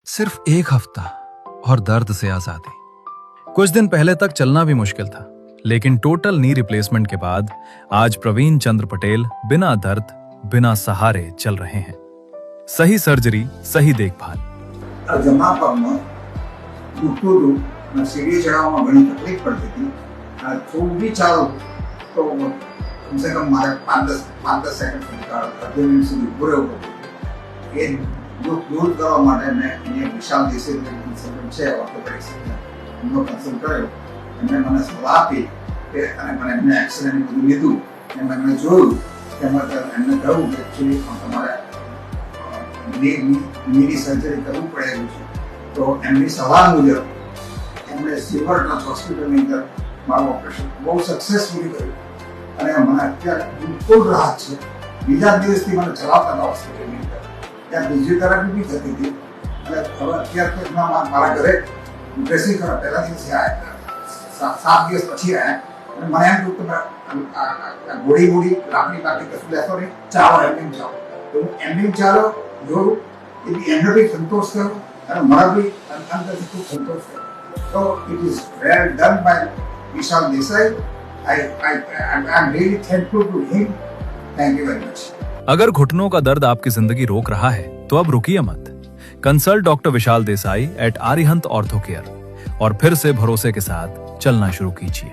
सिर्फ एक हफ्ता और दर्द से आजादी। कुछ दिन पहले तक चलना भी मुश्किल था, लेकिन टोटल नी रिप्लेसमेंट के बाद आज प्रवीण चंद्र पटेल बिना दर्द, बिना सहारे चल रहे हैं। सही सर्जरी, सही देखभाल। जमा पगમાં દુખતું હતું અને સીડી ચડાવવામાં ઘણી તકલીફ પડતી હતી અને થોડું બી ચાલો તો કમસે કમ મારે 5-10 સેકન્ડ અડધી મિનિટ સુધી ઊભું રહેવું પડતું. એ દુઃખ દૂર કરવા માટે મેં અહીંયા વિશાલ દેસાઈ કન્સલ્ટન્ટ છે ઓર્થોપેડિક સર્જન, એમનો કન્સલ્ટ કર્યો. એમણે મને સલાહ આપી કે અને મને એમને એક્સરે ને બધું લીધું અને એમને જોયું કે એમને કહ્યું કે એકચ્યુઅલી તમારે નીની સર્જરી કરવું પડે એવું છે. તો એમની સલાહ મુજબ એમણે સિલ્વર ટ્રસ્ટ હોસ્પિટલની અંદર મારું ઓપરેશન બહુ સક્સેસફુલી કર્યું અને મને અત્યારે બિલકુલ રાહત છે. બીજા દિવસથી મને ચલાવતા હતા હોસ્પિટલની અંદર. ત્યાં ફિઝિયોથેરાપી બી થતી હતી અને હવે અત્યારે તો મારા ઘરે ડ્રેસિંગ કરવા પહેલા દિવસે આવ્યા, 7 દિવસ પછી આવ્યા અને મને એમ થયું કે ગોળી લાકડી કશું લેતો નહીં, ચાલો એમની ચાલો. તો હું એમની ચાલો જોયું, એ બી એમને બી સંતોષ થયો અને મને બી અંદરથી ખૂબ સંતોષ થયો. So it is well done by Vishal Desai. I'm really thankful to him. Thank you very much. अगर घुटनों का दर्द आपकी जिंदगी रोक रहा है तो अब रुकिए मत। कंसल्ट डॉक्टर विशाल देसाई एट आर्यहंत ऑर्थो केयर और फिर से भरोसे के साथ चलना शुरू कीजिए।